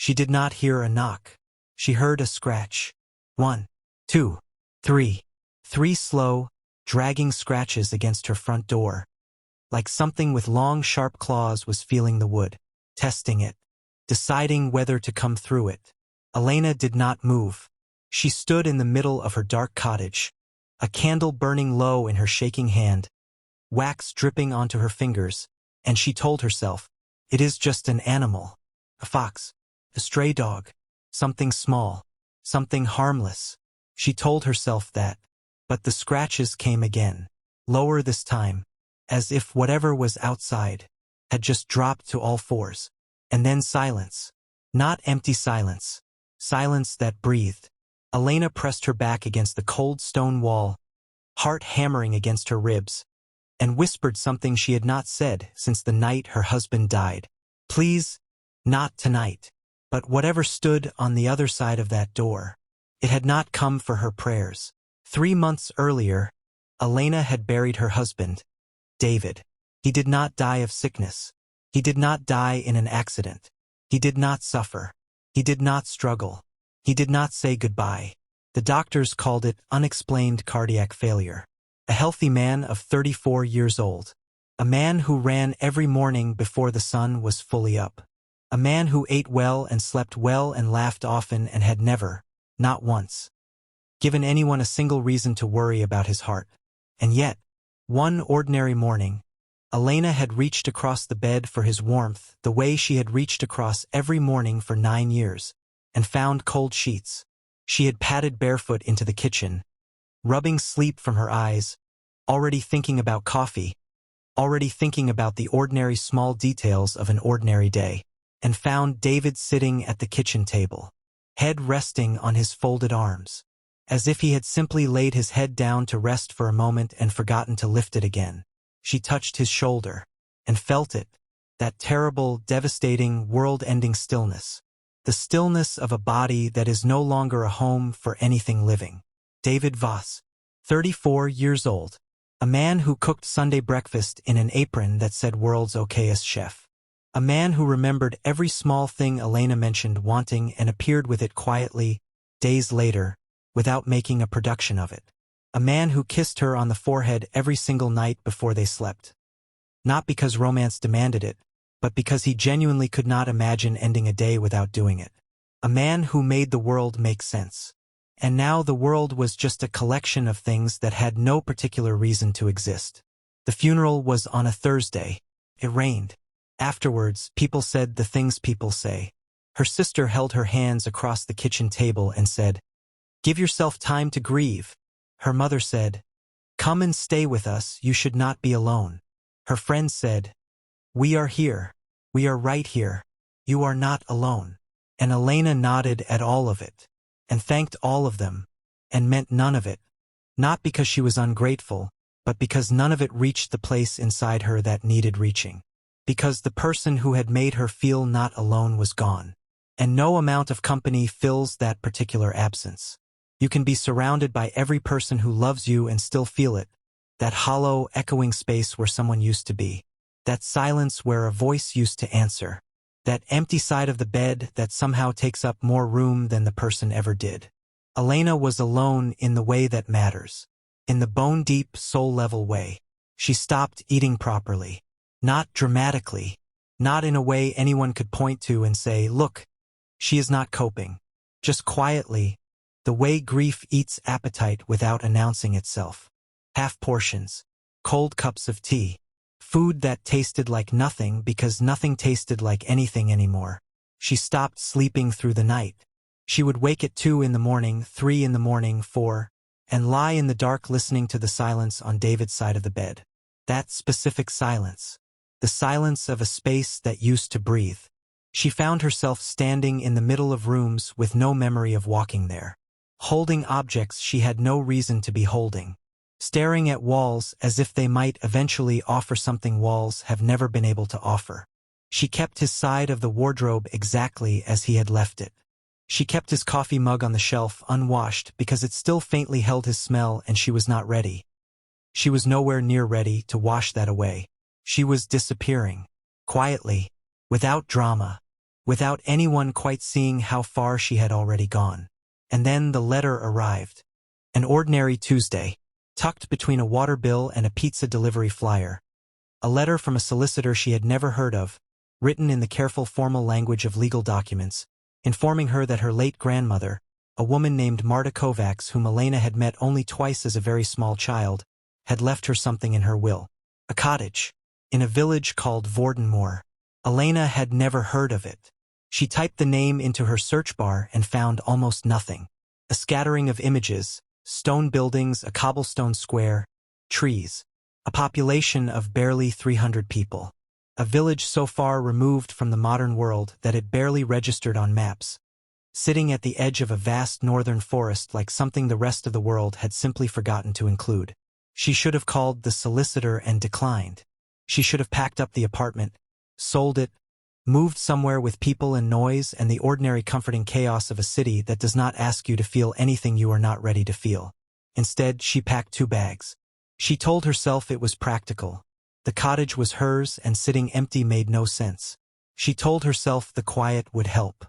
She did not hear a knock. She heard a scratch. 1, 2, 3. 3 slow, dragging scratches against her front door. Like something with long, sharp claws was feeling the wood, testing it, deciding whether to come through it. Elena did not move. She stood in the middle of her dark cottage, a candle burning low in her shaking hand, wax dripping onto her fingers, and she told herself, it is just an animal. A fox, a stray dog, something small, something harmless. She told herself that, but the scratches came again, lower this time, as if whatever was outside had just dropped to all fours. And then silence. Not empty silence. Silence that breathed. Elena pressed her back against the cold stone wall, heart hammering against her ribs, and whispered something she had not said since the night her husband died. Please, not tonight. But whatever stood on the other side of that door, it had not come for her prayers. 3 months earlier, Elena had buried her husband, David. He did not die of sickness. He did not die in an accident. He did not suffer. He did not struggle. He did not say goodbye. The doctors called it unexplained cardiac failure. A healthy man of 34 years old. A man who ran every morning before the sun was fully up. A man who ate well and slept well and laughed often and had never, not once, given anyone a single reason to worry about his heart. And yet, one ordinary morning, Elena had reached across the bed for his warmth the way she had reached across every morning for 9 years, and found cold sheets. She had padded barefoot into the kitchen, rubbing sleep from her eyes, already thinking about coffee, already thinking about the ordinary small details of an ordinary day, and found David sitting at the kitchen table, head resting on his folded arms, as if he had simply laid his head down to rest for a moment and forgotten to lift it again. She touched his shoulder, and felt it, that terrible, devastating, world-ending stillness. The stillness of a body that is no longer a home for anything living. David Voss, 34 years old. A man who cooked Sunday breakfast in an apron that said world's okayest chef. A man who remembered every small thing Elena mentioned wanting and appeared with it quietly, days later, without making a production of it. A man who kissed her on the forehead every single night before they slept. Not because romance demanded it, but because he genuinely could not imagine ending a day without doing it. A man who made the world make sense. And now the world was just a collection of things that had no particular reason to exist. The funeral was on a Thursday. It rained. Afterwards, people said the things people say. Her sister held her hands across the kitchen table and said, "Give yourself time to grieve." Her mother said, "Come and stay with us, you should not be alone." Her friends said, "We are here. We are right here. You are not alone." And Elena nodded at all of it, and thanked all of them, and meant none of it, not because she was ungrateful, but because none of it reached the place inside her that needed reaching. Because the person who had made her feel not alone was gone. And no amount of company fills that particular absence. You can be surrounded by every person who loves you and still feel it, that hollow, echoing space where someone used to be, that silence where a voice used to answer, that empty side of the bed that somehow takes up more room than the person ever did. Elena was alone in the way that matters, in the bone-deep, soul-level way. She stopped eating properly, not dramatically, not in a way anyone could point to and say, "Look, she is not coping," just quietly, the way grief eats appetite without announcing itself. Half portions, cold cups of tea, food that tasted like nothing because nothing tasted like anything anymore. She stopped sleeping through the night. She would wake at 2 in the morning, 3 in the morning, 4, and lie in the dark listening to the silence on David's side of the bed. That specific silence. The silence of a space that used to breathe. She found herself standing in the middle of rooms with no memory of walking there. Holding objects she had no reason to be holding. Staring at walls as if they might eventually offer something walls have never been able to offer. She kept his side of the wardrobe exactly as he had left it. She kept his coffee mug on the shelf unwashed because it still faintly held his smell and she was not ready. She was nowhere near ready to wash that away. She was disappearing. Quietly. Without drama. without anyone quite seeing how far she had already gone. And then the letter arrived. An ordinary Tuesday, tucked between a water bill and a pizza delivery flyer. A letter from a solicitor she had never heard of, written in the careful formal language of legal documents, informing her that her late grandmother, a woman named Marta Kovacs whom Elena had met only twice as a very small child, had left her something in her will. A cottage, in a village called Vordenmoor. Elena had never heard of it. She typed the name into her search bar and found almost nothing. A scattering of images, stone buildings, a cobblestone square, trees. A population of barely 300 people. A village so far removed from the modern world that it barely registered on maps. Sitting at the edge of a vast northern forest like something the rest of the world had simply forgotten to include. She should have called the solicitor and declined. She should have packed up the apartment, sold it, moved somewhere with people and noise and the ordinary comforting chaos of a city that does not ask you to feel anything you are not ready to feel. Instead, she packed 2 bags. She told herself it was practical. The cottage was hers and sitting empty made no sense. She told herself the quiet would help.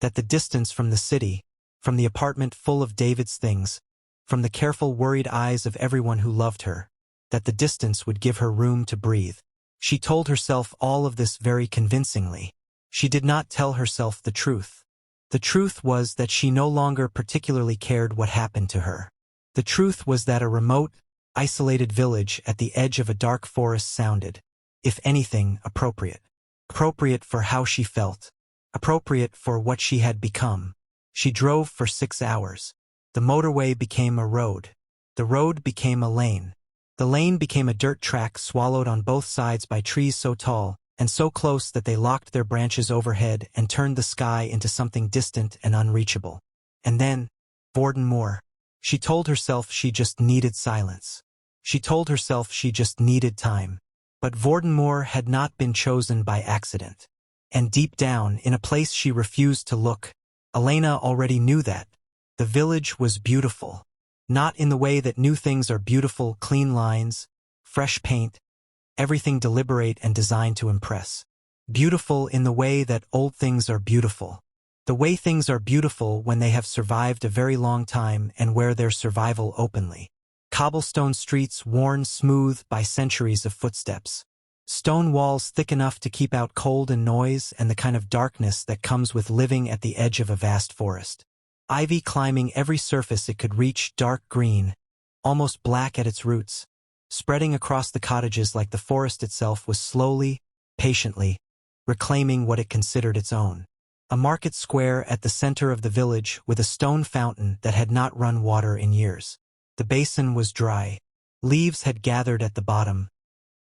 That the distance from the city, from the apartment full of David's things, from the careful worried eyes of everyone who loved her, that the distance would give her room to breathe. She told herself all of this very convincingly. She did not tell herself the truth. The truth was that she no longer particularly cared what happened to her. The truth was that a remote, isolated village at the edge of a dark forest sounded, if anything, appropriate. Appropriate for how she felt. Appropriate for what she had become. She drove for 6 hours. The motorway became a road. The road became a lane. The lane became a dirt track swallowed on both sides by trees so tall and so close that they locked their branches overhead and turned the sky into something distant and unreachable. And then, Vordenmoor. She told herself she just needed silence. She told herself she just needed time. But Vordenmoor had not been chosen by accident. And deep down, in a place she refused to look, Elena already knew that. The village was beautiful. Not in the way that new things are beautiful, clean lines, fresh paint, everything deliberate and designed to impress. Beautiful in the way that old things are beautiful. The way things are beautiful when they have survived a very long time and wear their survival openly. Cobblestone streets worn smooth by centuries of footsteps. Stone walls thick enough to keep out cold and noise and the kind of darkness that comes with living at the edge of a vast forest. Ivy climbing every surface it could reach, dark green, almost black at its roots, spreading across the cottages like the forest itself was slowly, patiently, reclaiming what it considered its own. A market square at the center of the village with a stone fountain that had not run water in years. The basin was dry. Leaves had gathered at the bottom,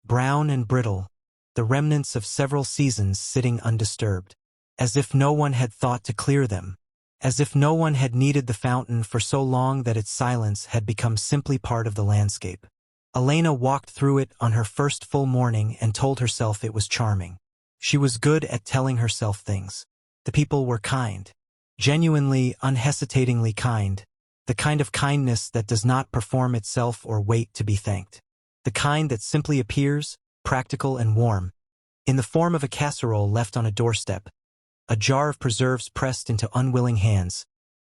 brown and brittle, the remnants of several seasons sitting undisturbed, as if no one had thought to clear them. As if no one had needed the fountain for so long that its silence had become simply part of the landscape. Elena walked through it on her first full morning and told herself it was charming. She was good at telling herself things. The people were kind. Genuinely, unhesitatingly kind. The kind of kindness that does not perform itself or wait to be thanked. The kind that simply appears, practical and warm, in the form of a casserole left on a doorstep, a jar of preserves pressed into unwilling hands,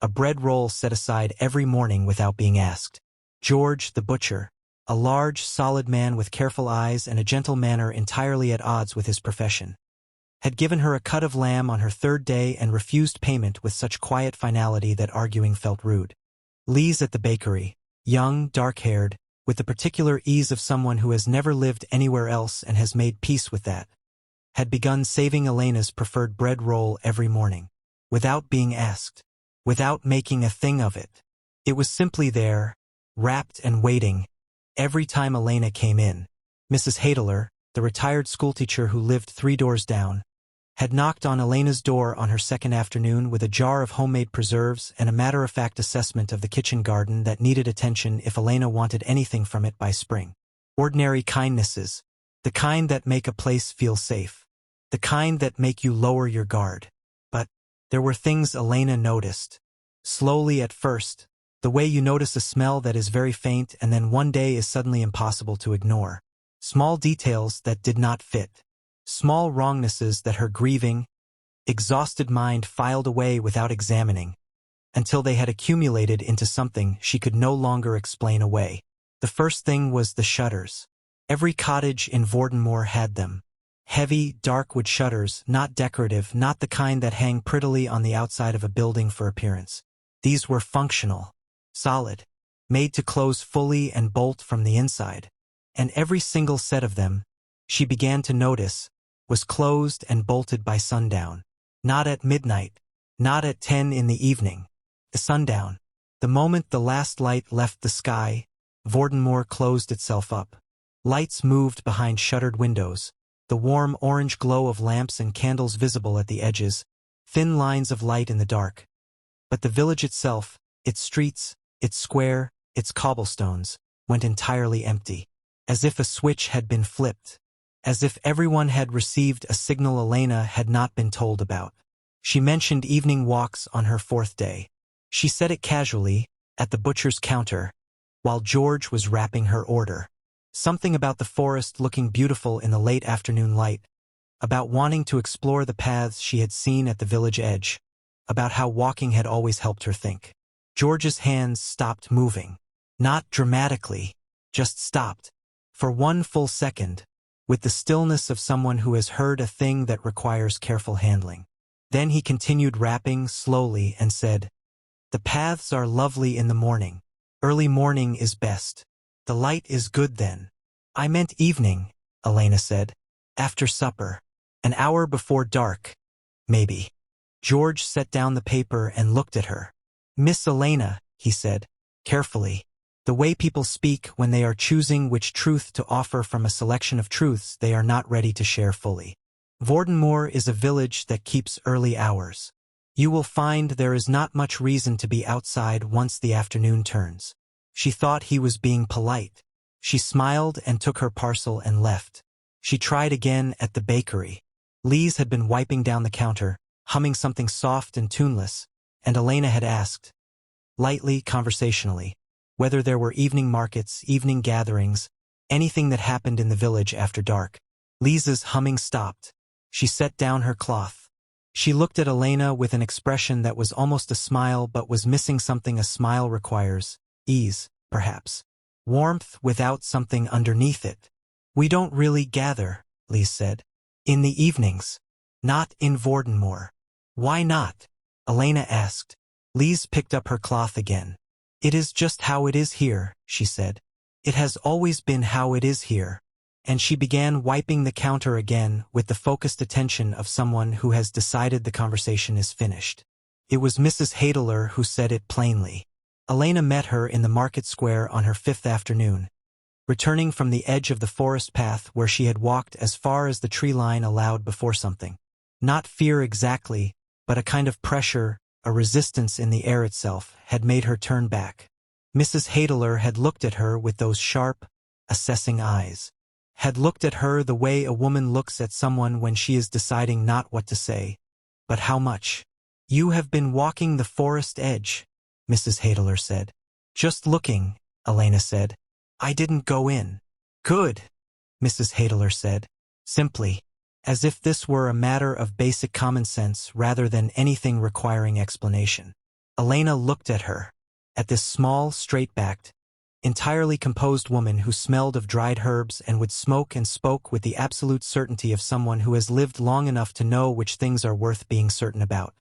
a bread roll set aside every morning without being asked. George, the butcher, a large, solid man with careful eyes and a gentle manner entirely at odds with his profession, had given her a cut of lamb on her 3rd day and refused payment with such quiet finality that arguing felt rude. Lise at the bakery, young, dark-haired, with the particular ease of someone who has never lived anywhere else and has made peace with that, had begun saving Elena's preferred bread roll every morning, without being asked, without making a thing of it. It was simply there, wrapped and waiting, every time Elena came in. Mrs. Hadeler, the retired schoolteacher who lived 3 doors down, had knocked on Elena's door on her 2nd afternoon with a jar of homemade preserves and a matter-of-fact assessment of the kitchen garden that needed attention if Elena wanted anything from it by spring. Ordinary kindnesses, the kind that make a place feel safe. The kind that make you lower your guard. But there were things Elena noticed. Slowly at first, the way you notice a smell that is very faint and then one day is suddenly impossible to ignore. Small details that did not fit. Small wrongnesses that her grieving, exhausted mind filed away without examining, until they had accumulated into something she could no longer explain away. The first thing was the shutters. Every cottage in Vordenmoor had them. Heavy, dark wood shutters, not decorative, not the kind that hang prettily on the outside of a building for appearance. These were functional, solid, made to close fully and bolt from the inside. And every single set of them, she began to notice, was closed and bolted by sundown. Not at midnight, not at 10 in the evening. The sundown. The moment the last light left the sky, Vordenmoor closed itself up. Lights moved behind shuttered windows, the warm orange glow of lamps and candles visible at the edges, thin lines of light in the dark. But the village itself, its streets, its square, its cobblestones, went entirely empty. As if a switch had been flipped. As if everyone had received a signal Elena had not been told about. She mentioned evening walks on her 4th day. She said it casually, at the butcher's counter, while George was wrapping her order. Something about the forest looking beautiful in the late afternoon light, about wanting to explore the paths she had seen at the village edge, about how walking had always helped her think. George's hands stopped moving. Not dramatically, just stopped. For one full second, with the stillness of someone who has heard a thing that requires careful handling. Then he continued rapping slowly and said, "The paths are lovely in the morning. Early morning is best. The light is good then." "I meant evening," Elena said. "After supper. An hour before dark. Maybe." George set down the paper and looked at her. "Miss Elena," he said, carefully, "the way people speak when they are choosing which truth to offer from a selection of truths they are not ready to share fully. Vordenmoor is a village that keeps early hours. You will find there is not much reason to be outside once the afternoon turns." She thought he was being polite. She smiled and took her parcel and left. She tried again at the bakery. Lise had been wiping down the counter, humming something soft and tuneless, and Elena had asked, lightly, conversationally, whether there were evening markets, evening gatherings, anything that happened in the village after dark. Lisa's humming stopped. She set down her cloth. She looked at Elena with an expression that was almost a smile but was missing something a smile requires. Ease, perhaps. Warmth without something underneath it. "We don't really gather," Lise said. "In the evenings. Not in Vordenmoor." "Why not?" Elena asked. Lise picked up her cloth again. "It is just how it is here," she said. "It has always been how it is here." And she began wiping the counter again with the focused attention of someone who has decided the conversation is finished. It was Mrs. Hadeler who said it plainly. Elena met her in the market square on her 5th afternoon, returning from the edge of the forest path where she had walked as far as the tree line allowed before something. Not fear exactly, but a kind of pressure, a resistance in the air itself, had made her turn back. Mrs. Hadeler had looked at her with those sharp, assessing eyes. Had looked at her the way a woman looks at someone when she is deciding not what to say, but how much. "You have been walking the forest edge," Mrs. Hadeler said. "Just looking," Elena said. "I didn't go in." "Good," Mrs. Hadeler said, simply, as if this were a matter of basic common sense rather than anything requiring explanation. Elena looked at her, at this small, straight-backed, entirely composed woman who smelled of dried herbs and would smoke and spoke with the absolute certainty of someone who has lived long enough to know which things are worth being certain about.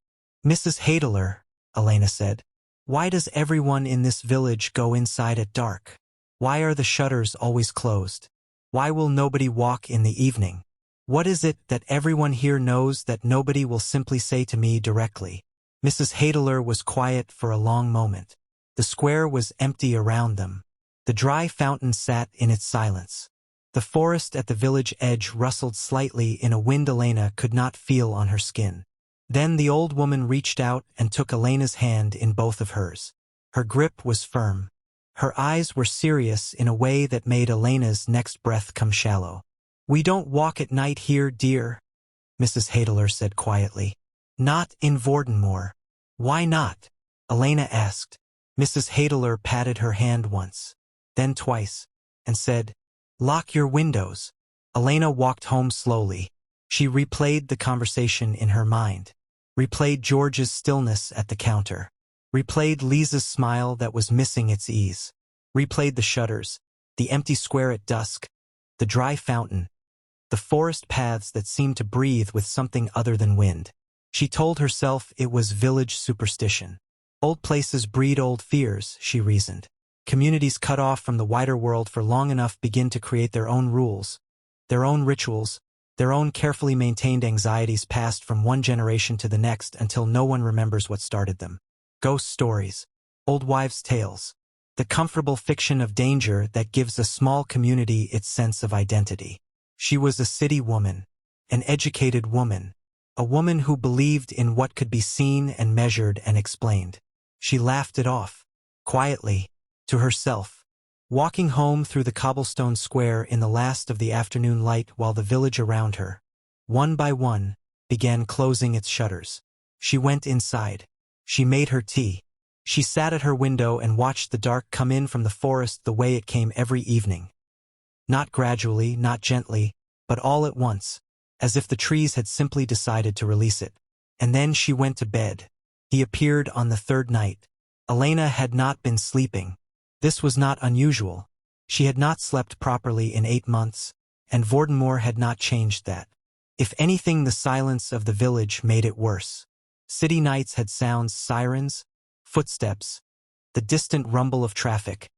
"Mrs. Hadeler," Elena said, "why does everyone in this village go inside at dark? Why are the shutters always closed? Why will nobody walk in the evening? What is it that everyone here knows that nobody will simply say to me directly?" Mrs. Hadeler was quiet for a long moment. The square was empty around them. The dry fountain sat in its silence. The forest at the village edge rustled slightly in a wind Elena could not feel on her skin. Then the old woman reached out and took Elena's hand in both of hers. Her grip was firm. Her eyes were serious in a way that made Elena's next breath come shallow. "We don't walk at night here, dear," Mrs. Hadeler said quietly. "Not in Vordenmoor." "Why not?" Elena asked. Mrs. Hadeler patted her hand once, then twice, and said, "Lock your windows." Elena walked home slowly. She replayed the conversation in her mind. Replayed George's stillness at the counter. Replayed Lisa's smile that was missing its ease. Replayed the shutters, the empty square at dusk, the dry fountain, the forest paths that seemed to breathe with something other than wind. She told herself it was village superstition. Old places breed old fears, she reasoned. Communities cut off from the wider world for long enough begin to create their own rules, their own rituals, their own carefully maintained anxieties passed from one generation to the next until no one remembers what started them. Ghost stories, old wives' tales, the comfortable fiction of danger that gives a small community its sense of identity. She was a city woman, an educated woman, a woman who believed in what could be seen and measured and explained. She laughed it off, quietly, to herself, walking home through the cobblestone square in the last of the afternoon light while the village around her, one by one, began closing its shutters. She went inside. She made her tea. She sat at her window and watched the dark come in from the forest the way it came every evening. Not gradually, not gently, but all at once, as if the trees had simply decided to release it. And then she went to bed. He appeared on the third night. Elena had not been sleeping. This was not unusual. She had not slept properly in 8 months, and Vordenmoor had not changed that. If anything, the silence of the village made it worse. City nights had sounds, sirens, footsteps, the distant rumble of traffic,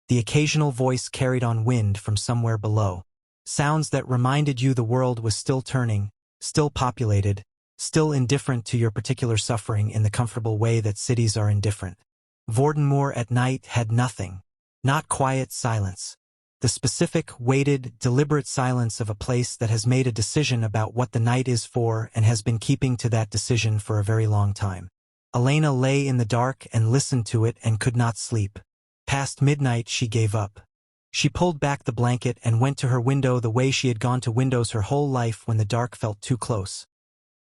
the occasional voice carried on wind from somewhere below. Sounds that reminded you the world was still turning, still populated, still indifferent to your particular suffering in the comfortable way that cities are indifferent. Vordenmoor at night had nothing. Not quiet silence. The specific, weighted, deliberate silence of a place that has made a decision about what the night is for and has been keeping to that decision for a very long time. Elena lay in the dark and listened to it and could not sleep. Past midnight she gave up. She pulled back the blanket and went to her window the way she had gone to windows her whole life when the dark felt too close.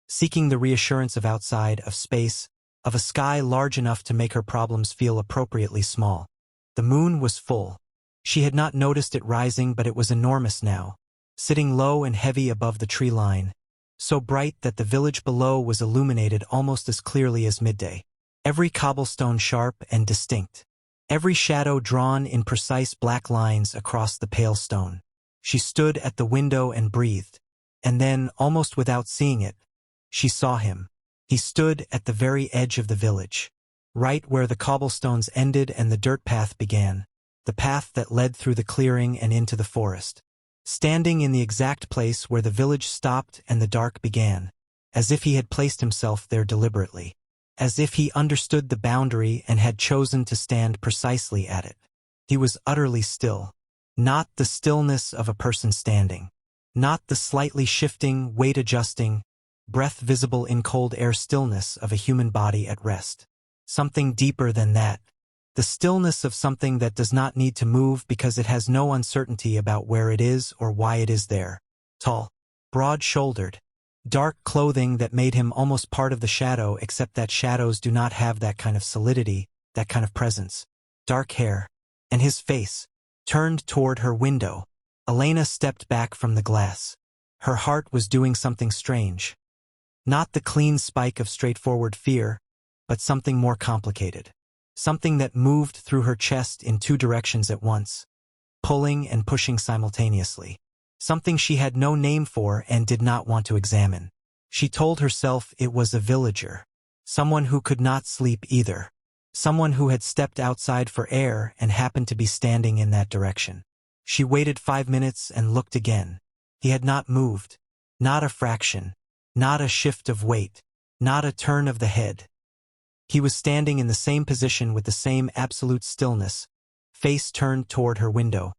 Seeking the reassurance of outside, of space, of a sky large enough to make her problems feel appropriately small. The moon was full. She had not noticed it rising, but it was enormous now, sitting low and heavy above the tree line, so bright that the village below was illuminated almost as clearly as midday. Every cobblestone sharp and distinct. Every shadow drawn in precise black lines across the pale stone. She stood at the window and breathed. And then, almost without seeing it, she saw him. He stood at the very edge of the village, right where the cobblestones ended and the dirt path began, the path that led through the clearing and into the forest. Standing in the exact place where the village stopped and the dark began, as if he had placed himself there deliberately, as if he understood the boundary and had chosen to stand precisely at it. He was utterly still, not the stillness of a person standing, not the slightly shifting, weight-adjusting, breath visible in cold air stillness of a human body at rest. Something deeper than that. The stillness of something that does not need to move because it has no uncertainty about where it is or why it is there. Tall, broad-shouldered, dark clothing that made him almost part of the shadow, except that shadows do not have that kind of solidity, that kind of presence. Dark hair. And his face, turned toward her window. Elena stepped back from the glass. Her heart was doing something strange. Not the clean spike of straightforward fear, but something more complicated. Something that moved through her chest in 2 directions at once, pulling and pushing simultaneously. Something she had no name for and did not want to examine. She told herself it was a villager. Someone who could not sleep either. Someone who had stepped outside for air and happened to be standing in that direction. She waited 5 minutes and looked again. He had not moved. Not a fraction. Not a shift of weight. Not a turn of the head. He was standing in the same position with the same absolute stillness, face turned toward her window.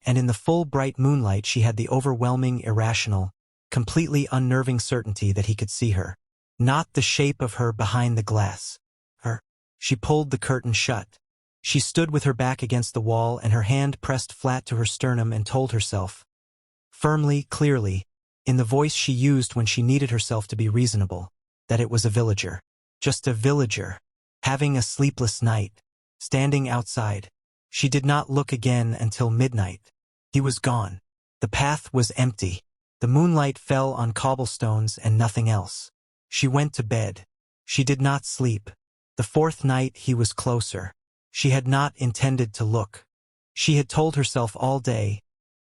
And in the full bright moonlight she had the overwhelming, irrational, completely unnerving certainty that he could see her. Not the shape of her behind the glass. Her. She pulled the curtain shut. She stood with her back against the wall and her hand pressed flat to her sternum and told herself, firmly, clearly, in the voice she used when she needed herself to be reasonable, that it was a villager. Just a villager. Having a sleepless night. Standing outside. She did not look again until midnight. He was gone. The path was empty. The moonlight fell on cobblestones and nothing else. She went to bed. She did not sleep. The fourth night he was closer. She had not intended to look. She had told herself all day,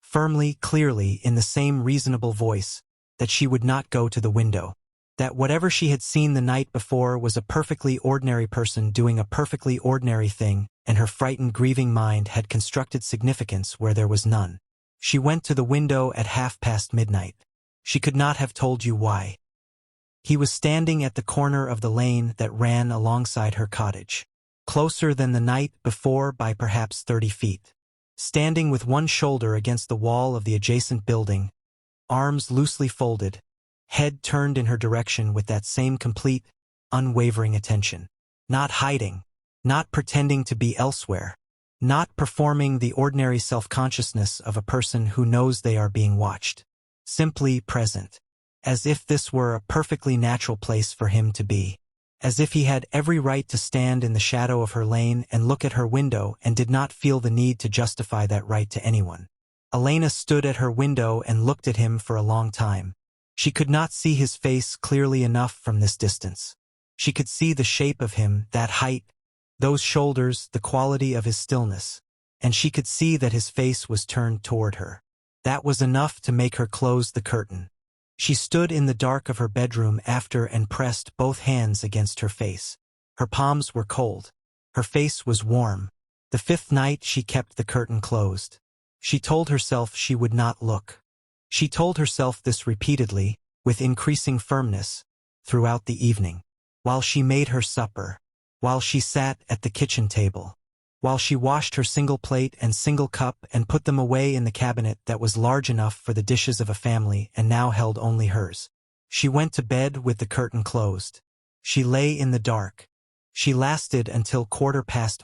firmly, clearly, in the same reasonable voice, that she would not go to the window. That whatever she had seen the night before was a perfectly ordinary person doing a perfectly ordinary thing, and her frightened, grieving mind had constructed significance where there was none. She went to the window at midnight. She could not have told you why. He was standing at the corner of the lane that ran alongside her cottage, closer than the night before by perhaps 30 feet. Standing with one shoulder against the wall of the adjacent building, arms loosely folded, head turned in her direction with that same complete, unwavering attention. Not hiding, not pretending to be elsewhere, not performing the ordinary self-consciousness of a person who knows they are being watched. Simply present. As if this were a perfectly natural place for him to be. As if he had every right to stand in the shadow of her lane and look at her window and did not feel the need to justify that right to anyone. Elena stood at her window and looked at him for a long time. She could not see his face clearly enough from this distance. She could see the shape of him, that height, those shoulders, the quality of his stillness. And she could see that his face was turned toward her. That was enough to make her close the curtain. She stood in the dark of her bedroom after and pressed both hands against her face. Her palms were cold. Her face was warm. The fifth night she kept the curtain closed. She told herself she would not look. She told herself this repeatedly, with increasing firmness, throughout the evening. While she made her supper. While she sat at the kitchen table. While she washed her single plate and single cup and put them away in the cabinet that was large enough for the dishes of a family and now held only hers. She went to bed with the curtain closed. She lay in the dark. She lasted until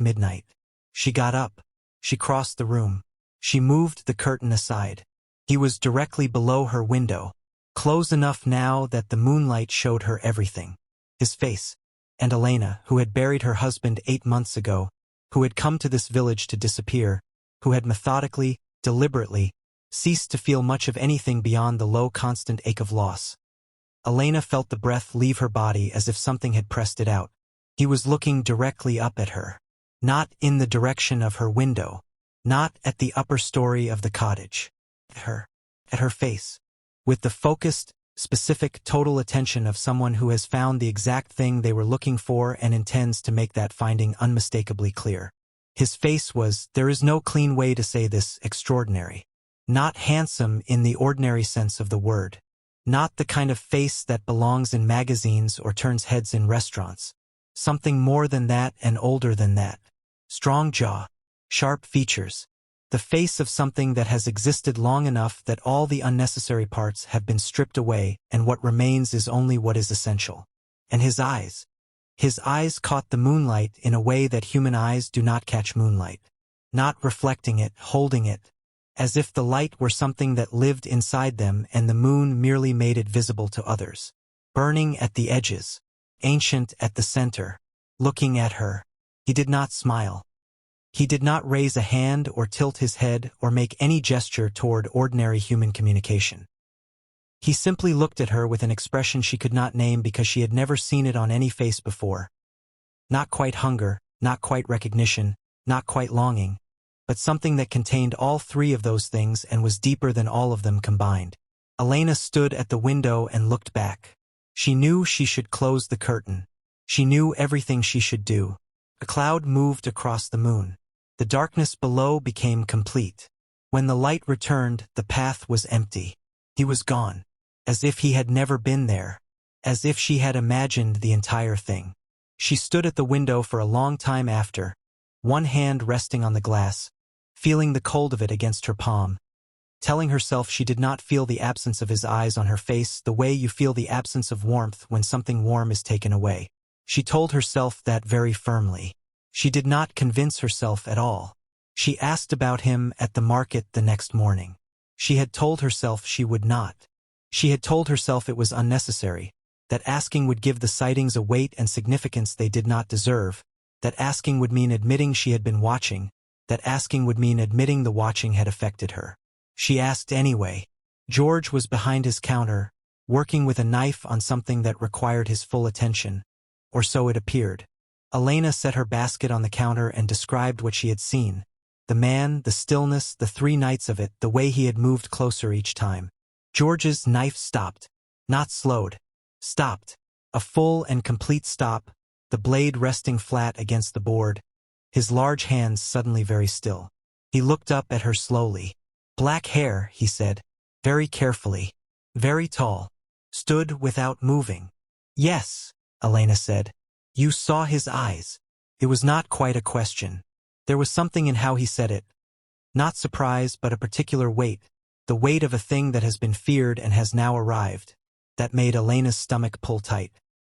midnight. She got up. She crossed the room. She moved the curtain aside. He was directly below her window, close enough now that the moonlight showed her everything. His face. And Elena, who had buried her husband 8 months ago, who had come to this village to disappear, who had methodically, deliberately, ceased to feel much of anything beyond the low constant ache of loss. Elena felt the breath leave her body as if something had pressed it out. He was looking directly up at her. Not in the direction of her window. Not at the upper story of the cottage. At her face. With the focused, specific, total attention of someone who has found the exact thing they were looking for and intends to make that finding unmistakably clear. His face was, there is no clean way to say this, extraordinary. Not handsome in the ordinary sense of the word. Not the kind of face that belongs in magazines or turns heads in restaurants. Something more than that and older than that. Strong jaw. Sharp features. The face of something that has existed long enough that all the unnecessary parts have been stripped away and what remains is only what is essential. And his eyes. His eyes caught the moonlight in a way that human eyes do not catch moonlight. Not reflecting it, holding it. As if the light were something that lived inside them and the moon merely made it visible to others. Burning at the edges. Ancient at the center. Looking at her. He did not smile. He did not raise a hand or tilt his head or make any gesture toward ordinary human communication. He simply looked at her with an expression she could not name because she had never seen it on any face before. Not quite hunger, not quite recognition, not quite longing, but something that contained all three of those things and was deeper than all of them combined. Elena stood at the window and looked back. She knew she should close the curtain. She knew everything she should do. A cloud moved across the moon. The darkness below became complete. When the light returned, the path was empty. He was gone. As if he had never been there. As if she had imagined the entire thing. She stood at the window for a long time after, one hand resting on the glass, feeling the cold of it against her palm, telling herself she did not feel the absence of his eyes on her face the way you feel the absence of warmth when something warm is taken away. She told herself that very firmly. She did not convince herself at all. She asked about him at the market the next morning. She had told herself she would not. She had told herself it was unnecessary, that asking would give the sightings a weight and significance they did not deserve, that asking would mean admitting she had been watching, that asking would mean admitting the watching had affected her. She asked anyway. George was behind his counter, working with a knife on something that required his full attention, or so it appeared. Elena set her basket on the counter and described what she had seen. The man, the stillness, the 3 nights of it, the way he had moved closer each time. George's knife stopped. Not slowed. Stopped. A full and complete stop, the blade resting flat against the board, his large hands suddenly very still. He looked up at her slowly. Black hair, he said, very carefully. Very tall. Stood without moving. Yes, Elena said. You saw his eyes. It was not quite a question. There was something in how he said it. Not surprise, but a particular weight, the weight of a thing that has been feared and has now arrived, that made Elena's stomach pull tight.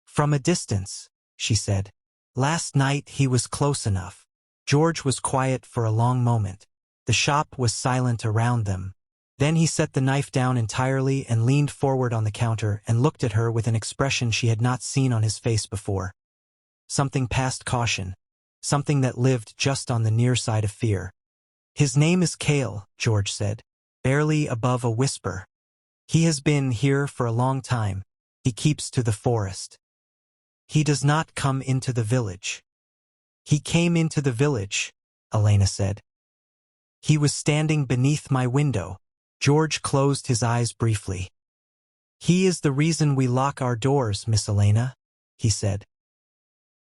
From a distance, she said. Last night he was close enough. George was quiet for a long moment. The shop was silent around them. Then he set the knife down entirely and leaned forward on the counter and looked at her with an expression she had not seen on his face before. Something past caution. Something that lived just on the near side of fear. His name is Cale, George said, barely above a whisper. He has been here for a long time. He keeps to the forest. He does not come into the village. He came into the village, Elena said. He was standing beneath my window. George closed his eyes briefly. He is the reason we lock our doors, Miss Elena, he said.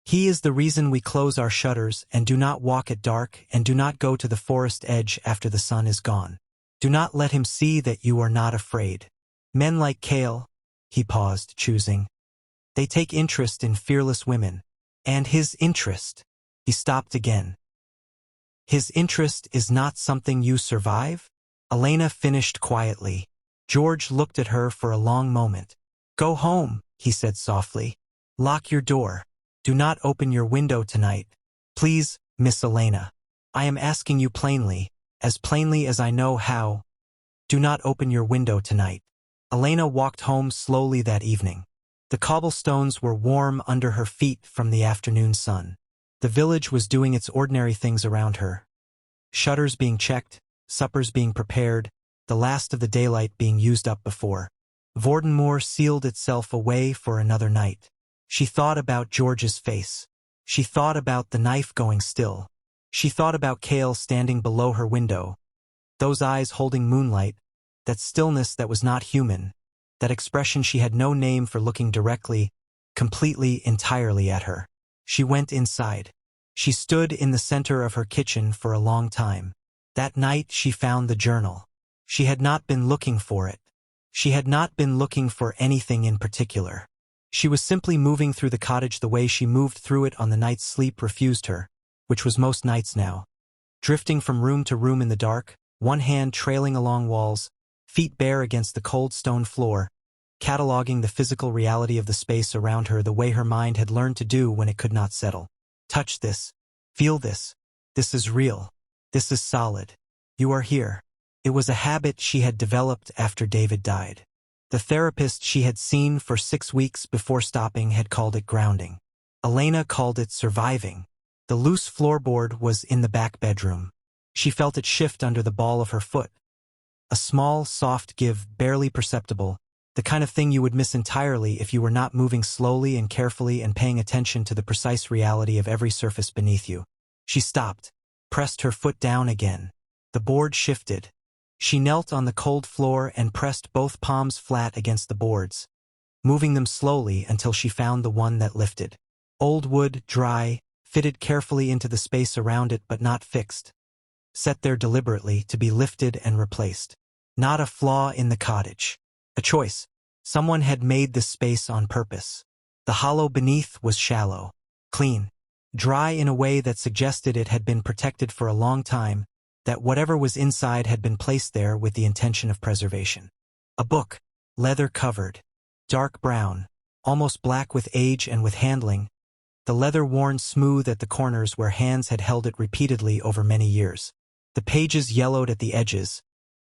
He is the reason we close our shutters and do not walk at dark and do not go to the forest edge after the sun is gone. Do not let him see that you are not afraid. Men like Cale, he paused, choosing. They take interest in fearless women. And his interest, he stopped again. His interest is not something you survive? Elena finished quietly. George looked at her for a long moment. Go home, he said softly. Lock your door. Do not open your window tonight. Please, Miss Elena. I am asking you plainly, as plainly as I know how. Do not open your window tonight. Elena walked home slowly that evening. The cobblestones were warm under her feet from the afternoon sun. The village was doing its ordinary things around her. Shutters being checked, suppers being prepared, the last of the daylight being used up before Vordenmoor sealed itself away for another night. She thought about George's face. She thought about the knife going still. She thought about Cale standing below her window. Those eyes holding moonlight, that stillness that was not human, that expression she had no name for looking directly, completely, entirely at her. She went inside. She stood in the center of her kitchen for a long time. That night she found the journal. She had not been looking for it. She had not been looking for anything in particular. She was simply moving through the cottage the way she moved through it on the nights sleep refused her, which was most nights now. Drifting from room to room in the dark, one hand trailing along walls, feet bare against the cold stone floor, cataloging the physical reality of the space around her the way her mind had learned to do when it could not settle. Touch this. Feel this. This is real. This is solid. You are here. It was a habit she had developed after David died. The therapist she had seen for 6 weeks before stopping had called it grounding. Elena called it surviving. The loose floorboard was in the back bedroom. She felt it shift under the ball of her foot. A small, soft give, barely perceptible, the kind of thing you would miss entirely if you were not moving slowly and carefully and paying attention to the precise reality of every surface beneath you. She stopped, pressed her foot down again. The board shifted. She knelt on the cold floor and pressed both palms flat against the boards, moving them slowly until she found the one that lifted. Old wood, dry, fitted carefully into the space around it but not fixed. Set there deliberately to be lifted and replaced. Not a flaw in the cottage. A choice. Someone had made this space on purpose. The hollow beneath was shallow, clean, dry in a way that suggested it had been protected for a long time, that whatever was inside had been placed there with the intention of preservation. A book, leather-covered, dark brown, almost black with age and with handling, the leather worn smooth at the corners where hands had held it repeatedly over many years. The pages yellowed at the edges,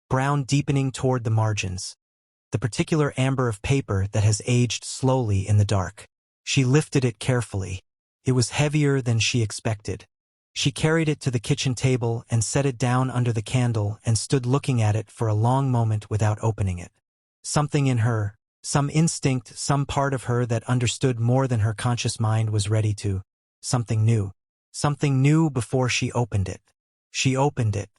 brown deepening toward the margins. The particular amber of paper that has aged slowly in the dark. She lifted it carefully. It was heavier than she expected. She carried it to the kitchen table and set it down under the candle and stood looking at it for a long moment without opening it. Something in her, some instinct, some part of her that understood more than her conscious mind was ready to. Something new. Something new before she opened it. She opened it.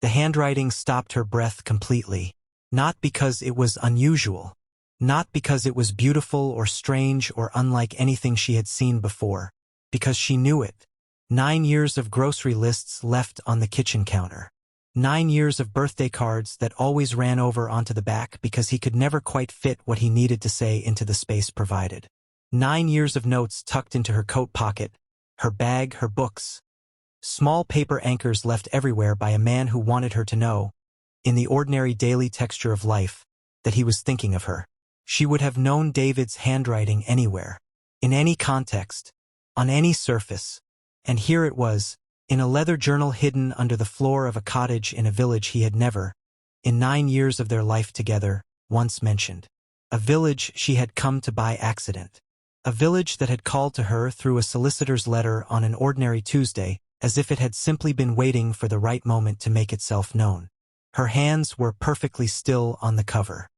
The handwriting stopped her breath completely. Not because it was unusual. Not because it was beautiful or strange or unlike anything she had seen before. Because she knew it. 9 years of grocery lists left on the kitchen counter. 9 years of birthday cards that always ran over onto the back because he could never quite fit what he needed to say into the space provided. 9 years of notes tucked into her coat pocket, her bag, her books. Small paper anchors left everywhere by a man who wanted her to know, in the ordinary daily texture of life, that he was thinking of her. She would have known David's handwriting anywhere, in any context, on any surface. And here it was, in a leather journal hidden under the floor of a cottage in a village he had never, in 9 years of their life together, once mentioned. A village she had come to by accident. A village that had called to her through a solicitor's letter on an ordinary Tuesday, as if it had simply been waiting for the right moment to make itself known. Her hands were perfectly still on the cover.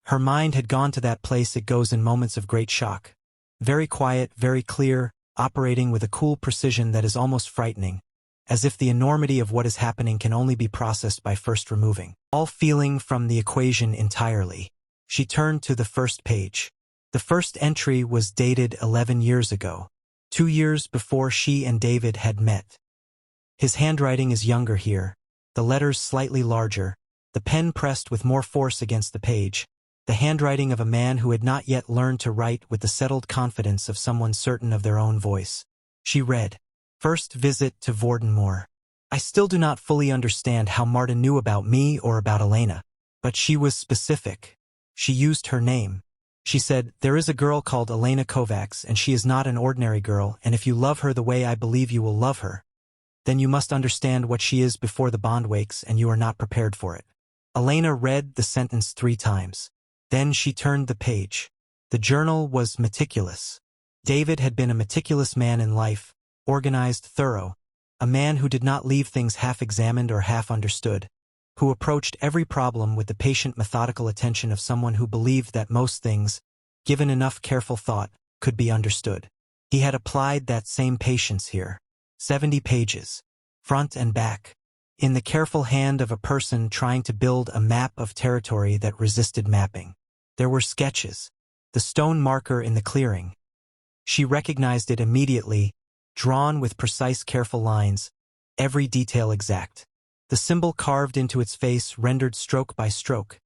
Her mind had gone to that place it goes in moments of great shock. Very quiet, very clear, operating with a cool precision that is almost frightening, as if the enormity of what is happening can only be processed by first removing all feeling from the equation entirely. She turned to the first page. The first entry was dated 11 years ago, 2 years before she and David had met. His handwriting is younger here, the letters slightly larger, the pen pressed with more force against the page, the handwriting of a man who had not yet learned to write with the settled confidence of someone certain of their own voice. She read, "First visit to Vordenmoor. I still do not fully understand how Marta knew about me or about Elena, but she was specific. She used her name. She said, there is a girl called Elena Kovacs and she is not an ordinary girl, and if you love her the way I believe you will love her, then you must understand what she is before the bond wakes and you are not prepared for it." Elena read the sentence 3 times. Then she turned the page. The journal was meticulous. David had been a meticulous man in life, organized, thorough, a man who did not leave things half-examined or half-understood, who approached every problem with the patient methodical attention of someone who believed that most things, given enough careful thought, could be understood. He had applied that same patience here. 70 pages, front and back, in the careful hand of a person trying to build a map of territory that resisted mapping. There were sketches, the stone marker in the clearing. She recognized it immediately, drawn with precise careful lines, every detail exact. The symbol carved into its face rendered stroke by stroke.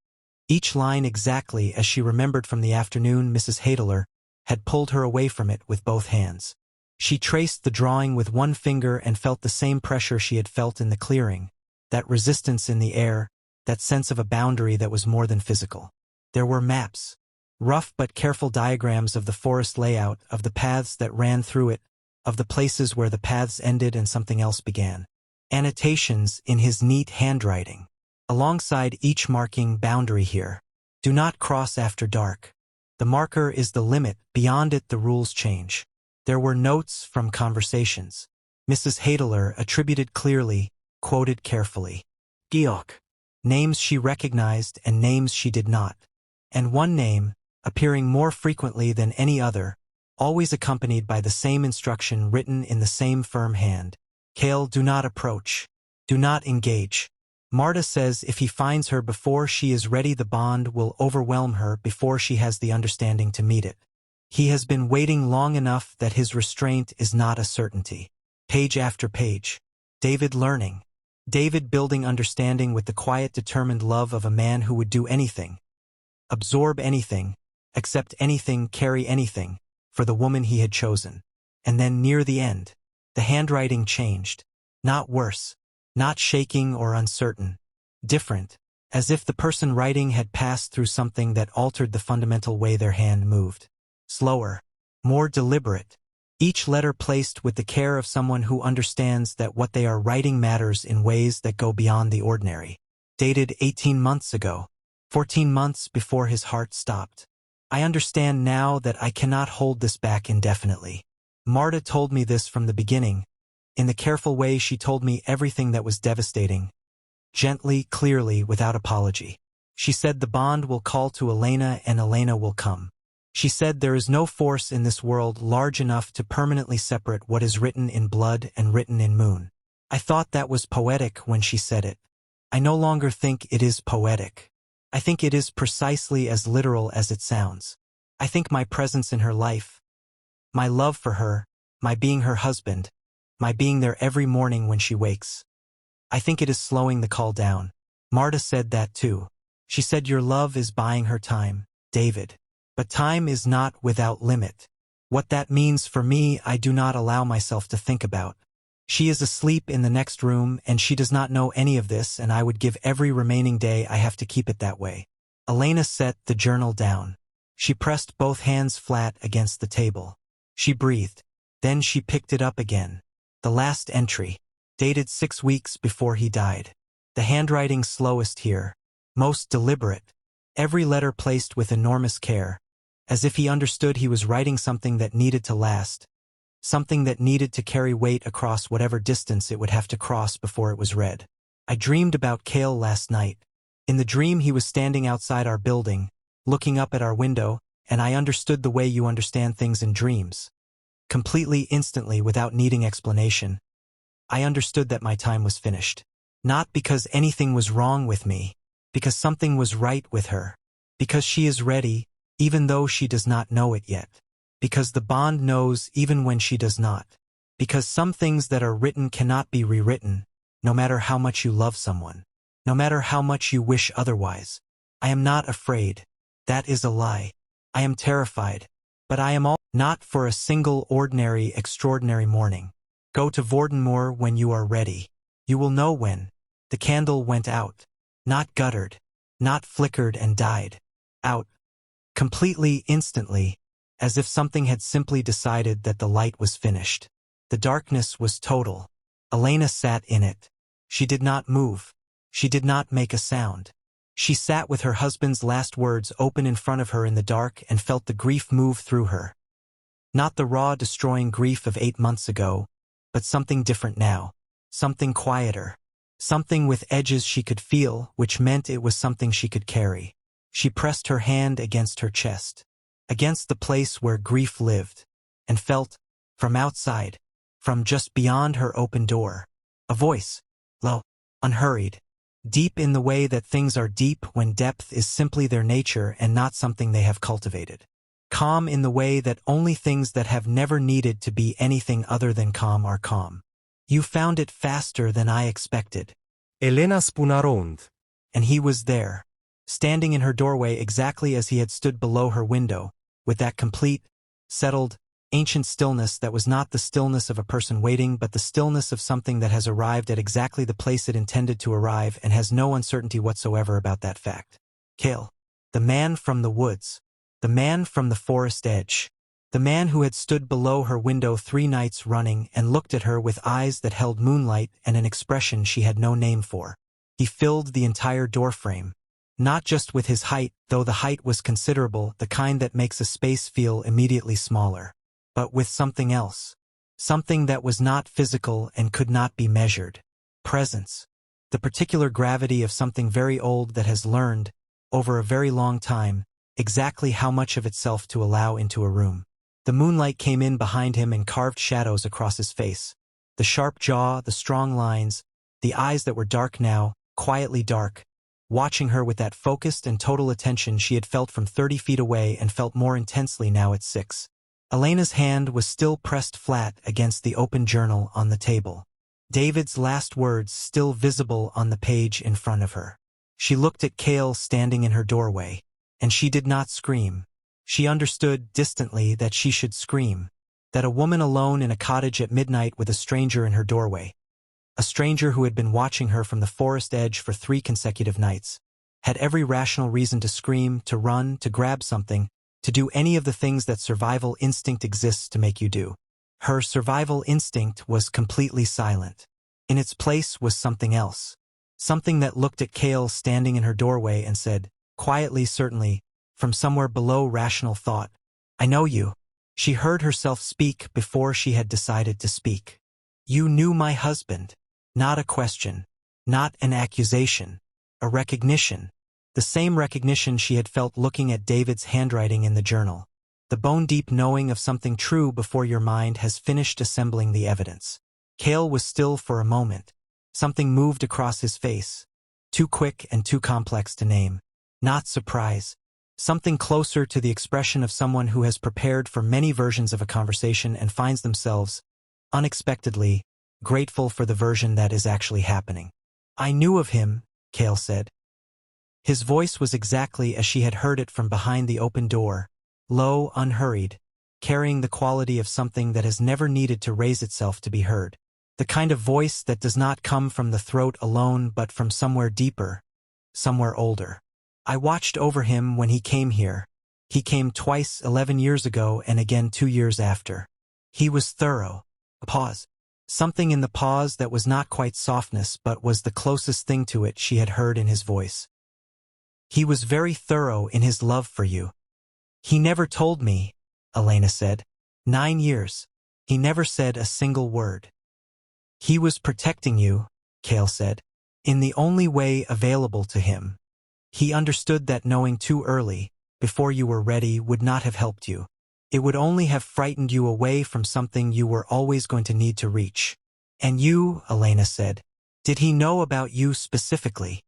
Each line exactly as she remembered from the afternoon Mrs. Hadeler had pulled her away from it with both hands. She traced the drawing with one finger and felt the same pressure she had felt in the clearing, that resistance in the air, that sense of a boundary that was more than physical. There were maps, rough but careful diagrams of the forest layout, of the paths that ran through it, of the places where the paths ended and something else began. Annotations in his neat handwriting. Alongside each marking boundary here. Do not cross after dark. The marker is the limit, beyond it the rules change. There were notes from conversations. Mrs. Hadeler attributed clearly, quoted carefully. Georg. Names she recognized and names she did not. And one name, appearing more frequently than any other, always accompanied by the same instruction written in the same firm hand. Kale, do not approach. Do not engage. Marta says if he finds her before she is ready, the bond will overwhelm her before she has the understanding to meet it. He has been waiting long enough that his restraint is not a certainty. Page after page. David learning. David building understanding with the quiet, determined love of a man who would do anything, absorb anything, accept anything, carry anything, for the woman he had chosen. And then near the end, the handwriting changed. Not worse, not shaking or uncertain. Different, as if the person writing had passed through something that altered the fundamental way their hand moved. Slower, more deliberate. Each letter placed with the care of someone who understands that what they are writing matters in ways that go beyond the ordinary. Dated 18 months ago, 14 months before his heart stopped. I understand now that I cannot hold this back indefinitely. Marta told me this from the beginning, In the careful way she told me everything that was devastating. Gently, clearly, without apology. She said the bond will call to Elena and Elena will come. She said there is no force in this world large enough to permanently separate what is written in blood and written in moon. I thought that was poetic when she said it. I no longer think it is poetic. I think it is precisely as literal as it sounds. I think my presence in her life, my love for her, my being her husband, my being there every morning when she wakes, I think it is slowing the call down. Marta said that too. She said your love is buying her time, David. But time is not without limit. What that means for me I do not allow myself to think about. She is asleep in the next room and she does not know any of this, and I would give every remaining day I have to keep it that way. Elena set the journal down. She pressed both hands flat against the table. She breathed. Then she picked it up again. The last entry, dated 6 weeks before he died. The handwriting slowest here, most deliberate. Every letter placed with enormous care, as if he understood he was writing something that needed to last, something that needed to carry weight across whatever distance it would have to cross before it was read. I dreamed about Cale last night. In the dream he was standing outside our building, looking up at our window, and I understood the way you understand things in dreams. Completely, instantly, without needing explanation. I understood that my time was finished. Not because anything was wrong with me, because something was right with her. Because she is ready, even though she does not know it yet. Because the bond knows even when she does not. Because some things that are written cannot be rewritten, no matter how much you love someone. No matter how much you wish otherwise. I am not afraid. That is a lie. I am terrified. But I am all not for a single ordinary extraordinary morning. Go to Vordenmoor when you are ready. You will know when. The candle went out. Not guttered. Not flickered and died. Out. Completely, instantly, as if something had simply decided that the light was finished. The darkness was total. Elena sat in it. She did not move. She did not make a sound. She sat with her husband's last words open in front of her in the dark and felt the grief move through her. Not the raw, destroying grief of 8 months ago, but something different now. Something quieter. Something with edges she could feel, which meant it was something she could carry. She pressed her hand against her chest, against the place where grief lived, and felt, from outside, from just beyond her open door, a voice, low, unhurried, deep in the way that things are deep when depth is simply their nature and not something they have cultivated. Calm in the way that only things that have never needed to be anything other than calm are calm. You found it faster than I expected. Elena spun around. And he was there, standing in her doorway exactly as he had stood below her window, with that complete, settled, ancient stillness that was not the stillness of a person waiting but the stillness of something that has arrived at exactly the place it intended to arrive and has no uncertainty whatsoever about that fact. Cale. The man from the woods. The man from the forest edge. The man who had stood below her window 3 nights running and looked at her with eyes that held moonlight and an expression she had no name for. He filled the entire doorframe. Not just with his height, though the height was considerable, the kind that makes a space feel immediately smaller, but with something else. Something that was not physical and could not be measured. Presence. The particular gravity of something very old that has learned, over a very long time, exactly how much of itself to allow into a room. The moonlight came in behind him and carved shadows across his face. The sharp jaw, the strong lines, the eyes that were dark now, quietly dark, watching her with that focused and total attention she had felt from 30 feet away and felt more intensely now at 6. Elena's hand was still pressed flat against the open journal on the table. David's last words still visible on the page in front of her. She looked at Cale standing in her doorway, and she did not scream. She understood, distantly, that she should scream. That a woman alone in a cottage at midnight with a stranger in her doorway, a stranger who had been watching her from the forest edge for 3 consecutive nights, had every rational reason to scream, to run, to grab something, to do any of the things that survival instinct exists to make you do. Her survival instinct was completely silent. In its place was something else. Something that looked at Cale standing in her doorway and said, quietly certainly, from somewhere below rational thought, I know you. She heard herself speak before she had decided to speak. You knew my husband. Not a question. Not an accusation. A recognition. The same recognition she had felt looking at David's handwriting in the journal. The bone-deep knowing of something true before your mind has finished assembling the evidence. Cale was still for a moment. Something moved across his face. Too quick and too complex to name. Not surprise. Something closer to the expression of someone who has prepared for many versions of a conversation and finds themselves, unexpectedly, grateful for the version that is actually happening. I knew of him, Cale said. His voice was exactly as she had heard it from behind the open door, low, unhurried, carrying the quality of something that has never needed to raise itself to be heard. The kind of voice that does not come from the throat alone but from somewhere deeper, somewhere older. I watched over him when he came here. He came twice 11 years ago and again 2 years after. He was thorough. A pause. Something in the pause that was not quite softness but was the closest thing to it she had heard in his voice. He was very thorough in his love for you. He never told me, Elena said. 9 years. He never said a single word. He was protecting you, Cale said, in the only way available to him. He understood that knowing too early, before you were ready, would not have helped you. It would only have frightened you away from something you were always going to need to reach. And you, Elena said, did he know about you specifically?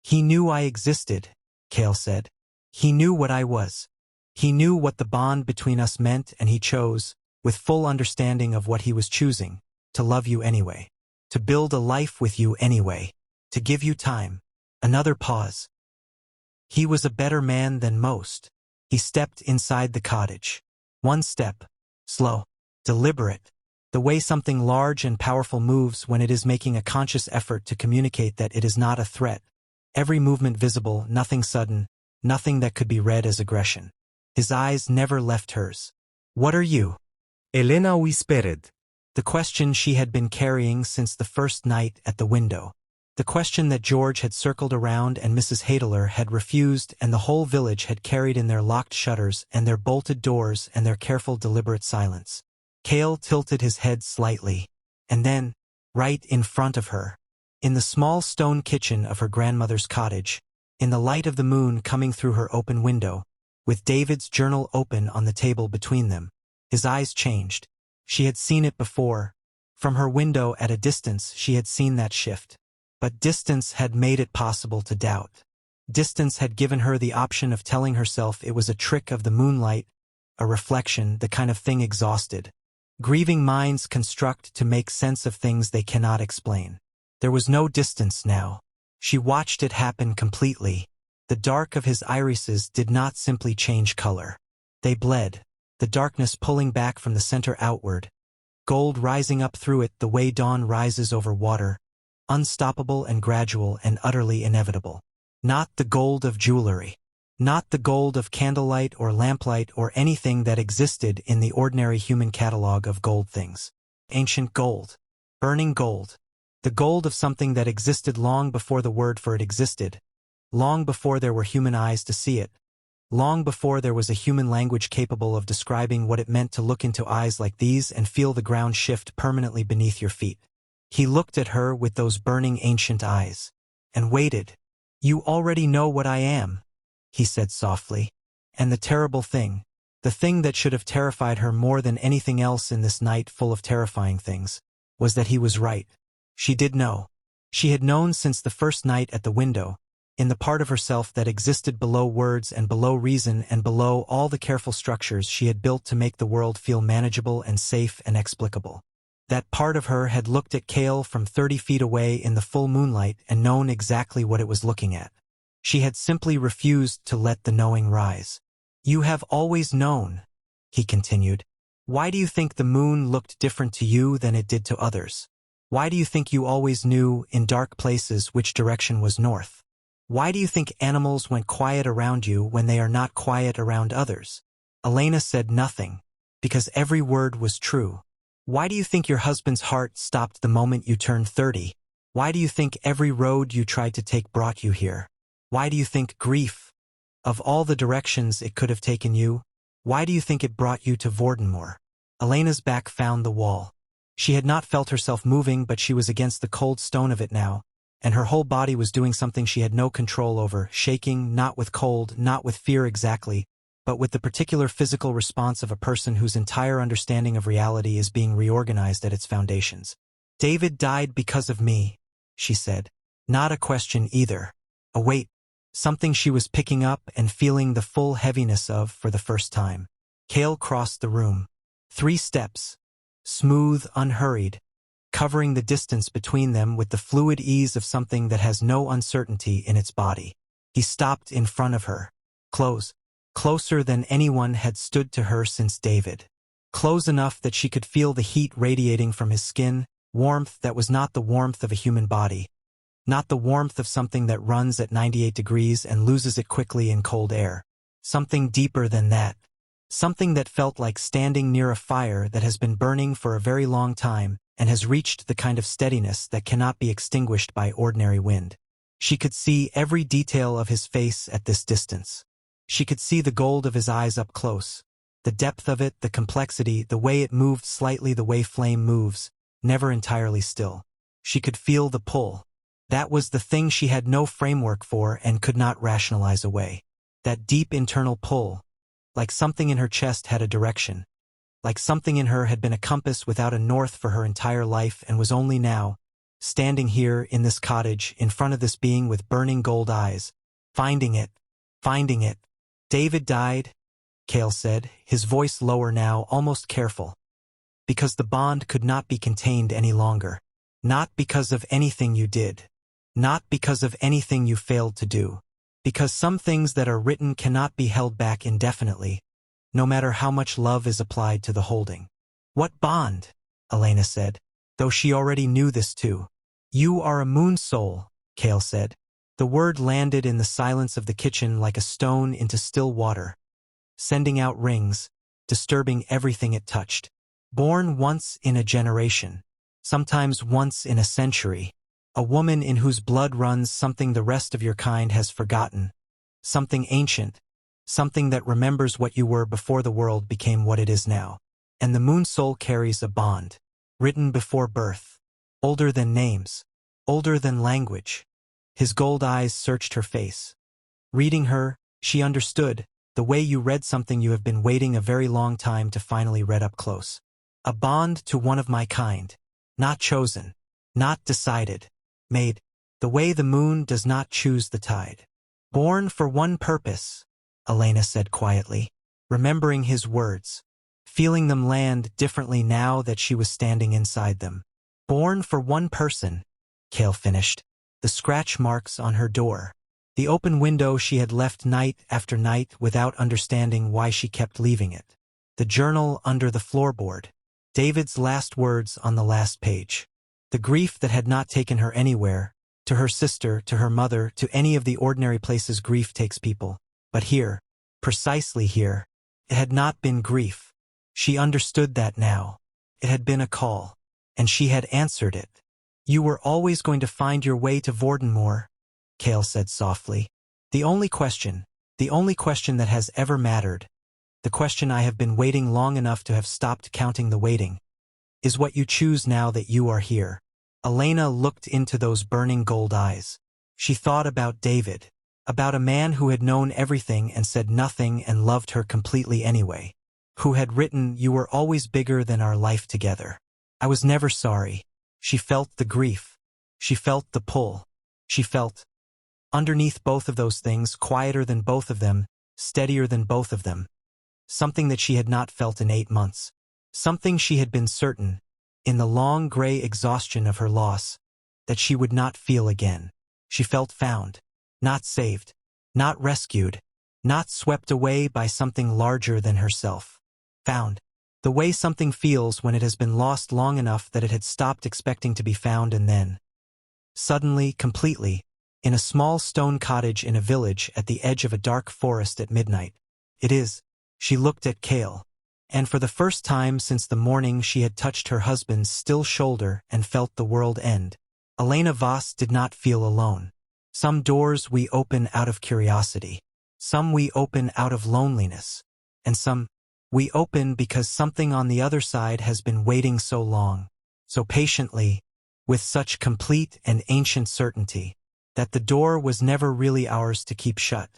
He knew I existed, Cale said. He knew what I was. He knew what the bond between us meant, and he chose, with full understanding of what he was choosing, to love you anyway. To build a life with you anyway. To give you time. Another pause. He was a better man than most. He stepped inside the cottage. One step. Slow. Deliberate. The way something large and powerful moves when it is making a conscious effort to communicate that it is not a threat. Every movement visible, nothing sudden, nothing that could be read as aggression. His eyes never left hers. What are you? Elena whispered. The question she had been carrying since the first night at the window. The question that George had circled around and Mrs. Hadeler had refused and the whole village had carried in their locked shutters and their bolted doors and their careful deliberate silence. Cale tilted his head slightly. And then, right in front of her, in the small stone kitchen of her grandmother's cottage, in the light of the moon coming through her open window, with David's journal open on the table between them, his eyes changed. She had seen it before. From her window at a distance she had seen that shift. But distance had made it possible to doubt. Distance had given her the option of telling herself it was a trick of the moonlight, a reflection, the kind of thing exhausted. Grieving minds construct to make sense of things they cannot explain. There was no distance now. She watched it happen completely. The dark of his irises did not simply change color. They bled, the darkness pulling back from the center outward, gold rising up through it the way dawn rises over water, unstoppable and gradual and utterly inevitable. Not the gold of jewelry. Not the gold of candlelight or lamplight or anything that existed in the ordinary human catalog of gold things. Ancient gold. Burning gold. The gold of something that existed long before the word for it existed. Long before there were human eyes to see it. Long before there was a human language capable of describing what it meant to look into eyes like these and feel the ground shift permanently beneath your feet. He looked at her with those burning ancient eyes. And waited. You already know what I am, he said softly. And the terrible thing, the thing that should have terrified her more than anything else in this night full of terrifying things, was that he was right. She did know. She had known since the first night at the window, in the part of herself that existed below words and below reason and below all the careful structures she had built to make the world feel manageable and safe and explicable. That part of her had looked at Cale from 30 feet away in the full moonlight and known exactly what it was looking at. She had simply refused to let the knowing rise. You have always known, he continued. Why do you think the moon looked different to you than it did to others? Why do you think you always knew, in dark places, which direction was north? Why do you think animals went quiet around you when they are not quiet around others? Elena said nothing, because every word was true. Why do you think your husband's heart stopped the moment you turned 30? Why do you think every road you tried to take brought you here? Why do you think grief, of all the directions it could have taken you, why do you think it brought you to Vordenmoor? Elena's back found the wall. She had not felt herself moving, but she was against the cold stone of it now, and her whole body was doing something she had no control over, shaking, not with cold, not with fear exactly, but with the particular physical response of a person whose entire understanding of reality is being reorganized at its foundations. "David died because of me," she said. Not a question either. A weight, something she was picking up and feeling the full heaviness of for the first time. Cale crossed the room. 3 steps. Smooth, unhurried, covering the distance between them with the fluid ease of something that has no uncertainty in its body. He stopped in front of her. Closer than anyone had stood to her since David. Close enough that she could feel the heat radiating from his skin, warmth that was not the warmth of a human body. Not the warmth of something that runs at 98 degrees and loses it quickly in cold air. Something deeper than that. Something that felt like standing near a fire that has been burning for a very long time and has reached the kind of steadiness that cannot be extinguished by ordinary wind. She could see every detail of his face at this distance. She could see the gold of his eyes up close. The depth of it, the complexity, the way it moved slightly, the way flame moves, never entirely still. She could feel the pull. That was the thing she had no framework for and could not rationalize away. That deep internal pull. Like something in her chest had a direction. Like something in her had been a compass without a north for her entire life and was only now, standing here in this cottage, in front of this being with burning gold eyes, finding it. "David died," Cale said, his voice lower now, almost careful. "Because the bond could not be contained any longer. Not because of anything you did. Not because of anything you failed to do. Because some things that are written cannot be held back indefinitely, no matter how much love is applied to the holding." "What bond?" Elena said, though she already knew this too. "You are a moon soul," Cale said. The word landed in the silence of the kitchen like a stone into still water, sending out rings, disturbing everything it touched. "Born once in a generation, sometimes once in a century. A woman in whose blood runs something the rest of your kind has forgotten. Something ancient. Something that remembers what you were before the world became what it is now. And the moon soul carries a bond. Written before birth. Older than names. Older than language." His gold eyes searched her face. Reading her, she understood, the way you read something you have been waiting a very long time to finally read up close. "A bond to one of my kind. Not chosen. Not decided. Made. The way the moon does not choose the tide. Born for one purpose," Elena said quietly, remembering his words, feeling them land differently now that she was standing inside them. "Born for one person," Cale finished. The scratch marks on her door. The open window she had left night after night without understanding why she kept leaving it. The journal under the floorboard. David's last words on the last page. The grief that had not taken her anywhere, to her sister, to her mother, to any of the ordinary places grief takes people. But here, precisely here, it had not been grief. She understood that now. It had been a call. And she had answered it. "You were always going to find your way to Vordenmoor," Cale said softly. The only question that has ever mattered, the question I have been waiting long enough to have stopped counting the waiting, is what you choose now that you are here." Elena looked into those burning gold eyes. She thought about David, about a man who had known everything and said nothing and loved her completely anyway, who had written, "You were always bigger than our life together. I was never sorry." She felt the grief. She felt the pull. She felt, underneath both of those things, quieter than both of them, steadier than both of them. Something that she had not felt in 8 months. Something she had been certain, in the long gray exhaustion of her loss, that she would not feel again. She felt found. Not saved. Not rescued. Not swept away by something larger than herself. Found. The way something feels when it has been lost long enough that it had stopped expecting to be found, and then, suddenly, completely, in a small stone cottage in a village at the edge of a dark forest at midnight. It is. She looked at Cale, and for the first time since the morning she had touched her husband's still shoulder and felt the world end. Elena Voss did not feel alone. Some doors we open out of curiosity. Some we open out of loneliness. And some we open because something on the other side has been waiting so long. so patiently, with such complete and ancient certainty, that the door was never really ours to keep shut.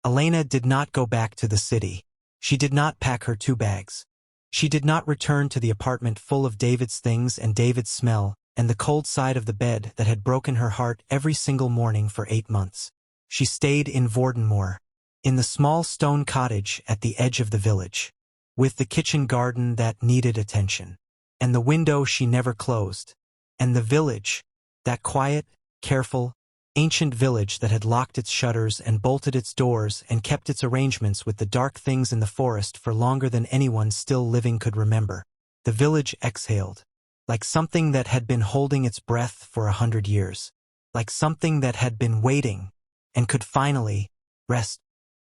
Elena did not go back to the city. She did not pack her 2 bags. She did not return to the apartment full of David's things and David's smell and the cold side of the bed that had broken her heart every single morning for 8 months. She stayed in Vordenmoor, in the small stone cottage at the edge of the village, with the kitchen garden that needed attention, and the window she never closed, and the village, that quiet, careful, ancient village that had locked its shutters and bolted its doors and kept its arrangements with the dark things in the forest for longer than anyone still living could remember. The village exhaled, like something that had been holding its breath for 100 years, like something that had been waiting and could finally rest.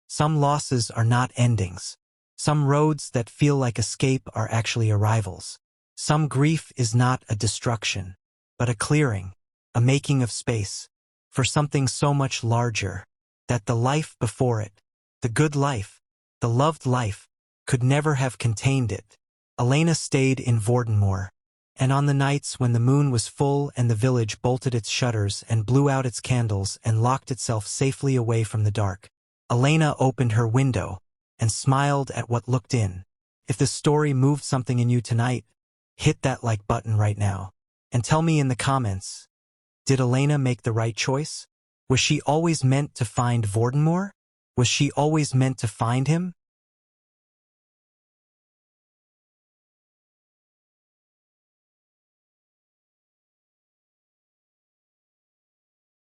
Some losses are not endings. Some roads that feel like escape are actually arrivals. Some grief is not a destruction, but a clearing, a making of space, for something so much larger, that the life before it, the good life, the loved life, could never have contained it. Elena stayed in Vordenmoor, and on the nights when the moon was full and the village bolted its shutters and blew out its candles and locked itself safely away from the dark, Elena opened her window and smiled at what looked in. If the story moved something in you tonight, hit that like button right now, and tell me in the comments, did Elena make the right choice? Was she always meant to find Vordenmoor? Was she always meant to find him?